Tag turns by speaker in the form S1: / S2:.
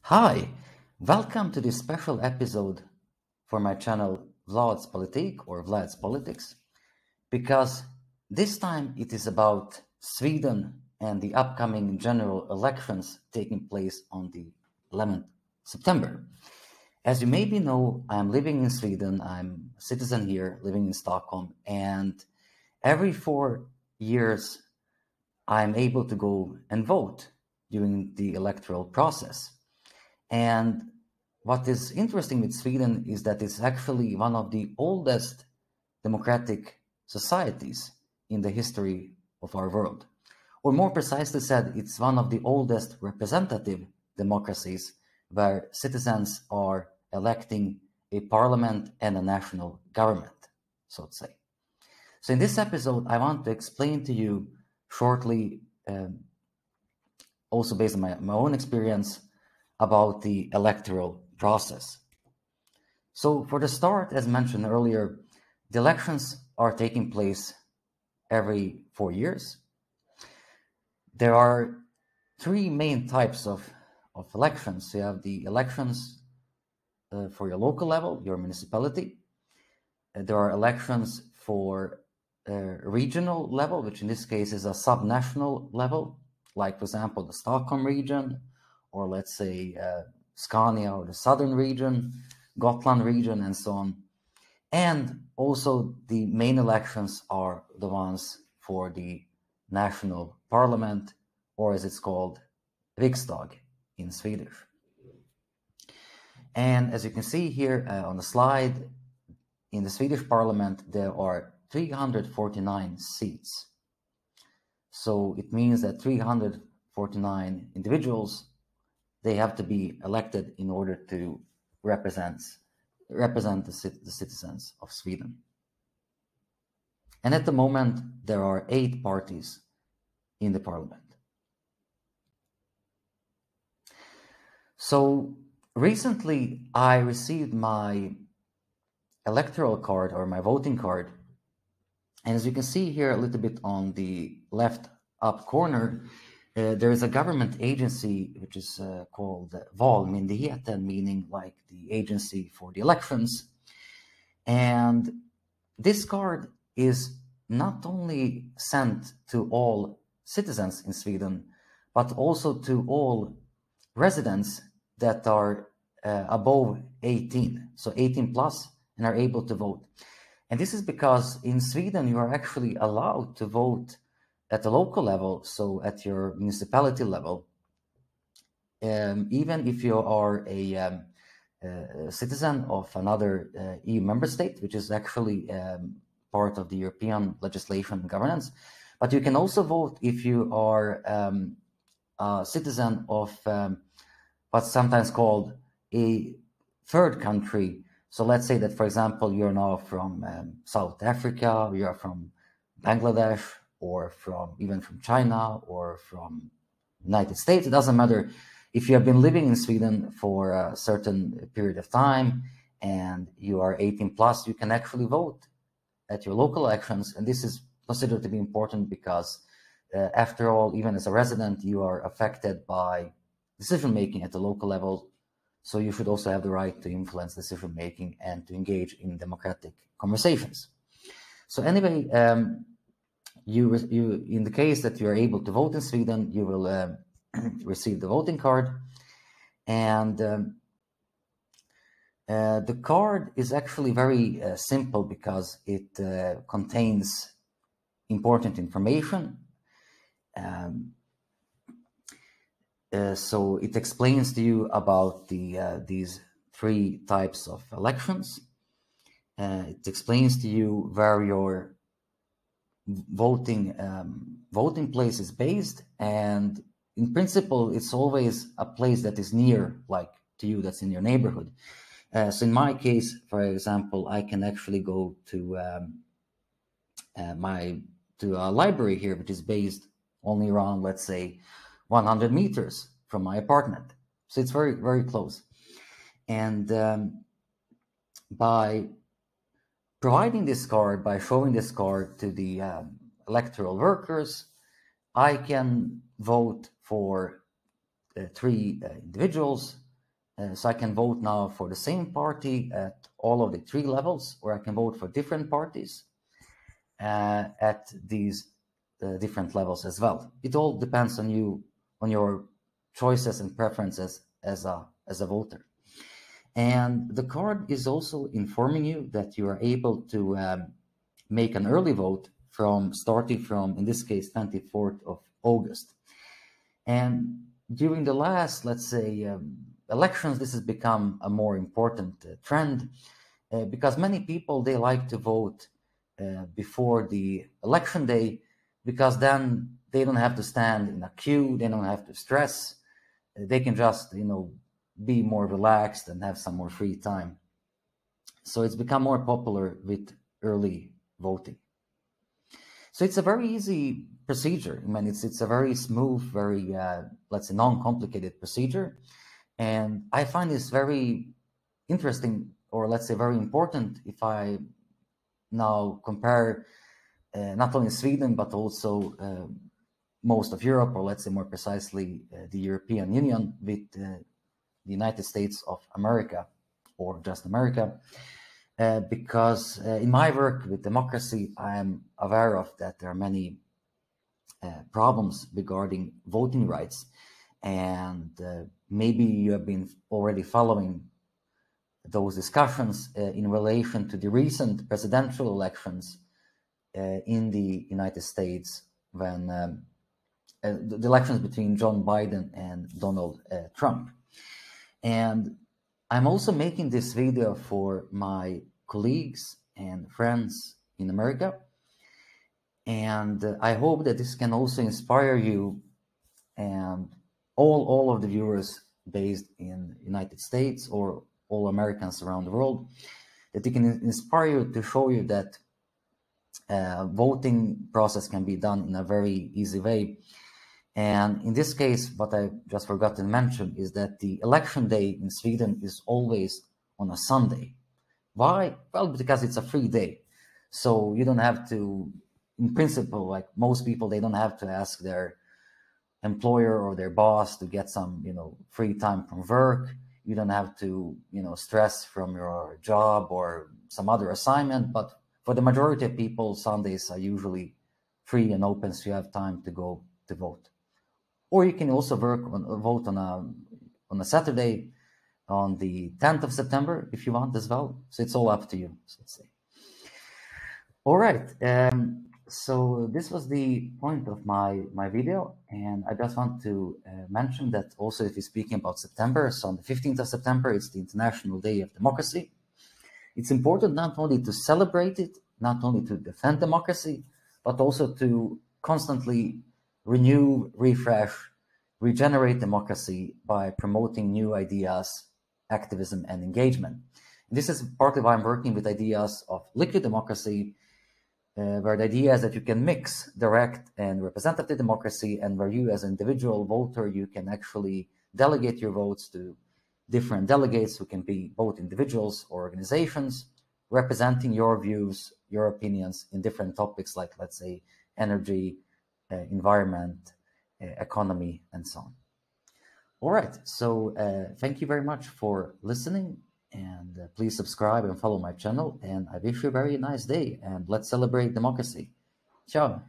S1: Hi, welcome to this special episode for my channel Vlad's Politik or Vlad's Politics, because this time it is about Sweden and the upcoming general elections taking place on the 11th September. As you maybe know, I'm living in Sweden, I'm a citizen here, living in Stockholm, and every 4 years I'm able to go and vote during the electoral process. And what is interesting with Sweden is that it's actually one of the oldest democratic societies in the history of our world. Or more precisely said, it's one of the oldest representative democracies where citizens are electing a parliament and a national government, so to say. So in this episode, I want to explain to you shortly, also based on my own experience, about the electoral process. So for the start, as mentioned earlier, the elections are taking place every 4 years. There are three main types of elections. You have the elections for your local level, your municipality. There are elections for regional level, which in this case is a subnational level, like, for example, the Stockholm region, or let's say Scania or the southern region, Gotland region, and so on. And also the main elections are the ones for the national parliament, or as it's called, Riksdag in Swedish. And as you can see here on the slide, in the Swedish parliament, there are 349 seats. So it means that 349 individuals, they have to be elected in order to represent the citizens of Sweden. And at the moment, there are 8 parties in the parliament. So recently, I received my electoral card or my voting card. And as you can see here a little bit on the left up corner, there is a government agency which is called Valmyndigheten, meaning like the agency for the elections. And this card is not only sent to all citizens in Sweden, but also to all residents that are above 18, so 18 plus, and are able to vote. And this is because in Sweden you are actually allowed to vote at the local level, so at your municipality level, even if you are a citizen of another EU member state, which is actually part of the European legislation and governance. But you can also vote if you are a citizen of what's sometimes called a third country. So let's say that, for example, you're now from South Africa, you are from Bangladesh, or even from China, or from United States. It doesn't matter. If you have been living in Sweden for a certain period of time and you are 18 plus, you can actually vote at your local elections. And this is considered to be important because after all, even as a resident, you are affected by decision-making at the local level. So you should also have the right to influence decision-making and to engage in democratic conversations. So anyway, you in the case that you are able to vote in Sweden, you will receive the voting card. And the card is actually very simple because it contains important information. So it explains to you about these 3 types of elections. It explains to you where your voting place is based, and in principle, it's always a place that is near, like to you, that's in your neighborhood. So in my case, for example, I can actually go to a library here, which is based only around, let's say, 100 meters from my apartment. So it's very, very close. And by providing this card, by showing this card to the electoral workers, I can vote for 3 individuals So I can vote now for the same party at all of the 3 levels, or I can vote for different parties at these different levels as well. It all depends on you, on your choices and preferences as a voter. And the card is also informing you that you are able to make an early vote starting from, in this case, 24th of August. And during the last, let's say, elections, this has become a more important trend because many people, they like to vote before the election day, because then they don't have to stand in a queue, they don't have to stress, they can just, be more relaxed and have some more free time. So it's become more popular with early voting. So it's a very easy procedure. I mean, it's a very smooth, very, let's say, non-complicated procedure. And I find this very interesting, or let's say very important, if I now compare not only Sweden, but also most of Europe, or let's say more precisely the European Union with the United States of America, or just America. Because in my work with democracy, I am aware of that there are many problems regarding voting rights. And maybe you have been already following those discussions in relation to the recent presidential elections in the United States, when the elections between John Biden and Donald Trump. And I'm also making this video for my colleagues and friends in America. And I hope that this can also inspire you and all of the viewers based in the United States, or all Americans around the world, that it can inspire you, to show you that voting process can be done in a very easy way. And in this case, what I just forgot to mention is that the election day in Sweden is always on a Sunday. Why? Well, because it's a free day. So you don't have to, in principle, like most people, they don't have to ask their employer or their boss to get some, free time from work. You don't have to, stress from your job or some other assignment. But for the majority of people, Sundays are usually free and open, so you have time to go to vote. Or you can also vote on a Saturday, on the 10th of September, if you want as well. So it's all up to you, so to say. All right. So this was the point of my video, and I just want to mention that also, if you're speaking about September, so on the 15th of September, it's the International Day of Democracy. It's important not only to celebrate it, not only to defend democracy, but also to constantly renew, refresh, regenerate democracy by promoting new ideas, activism, and engagement. And this is partly why I'm working with ideas of liquid democracy, where the idea is that you can mix direct and representative democracy, and where you as an individual voter, you can actually delegate your votes to different delegates who can be both individuals or organizations, representing your views, your opinions in different topics like, let's say, energy, environment, economy, and so on. All right, so thank you very much for listening, and please subscribe and follow my channel, and I wish you a very nice day, and let's celebrate democracy. Ciao.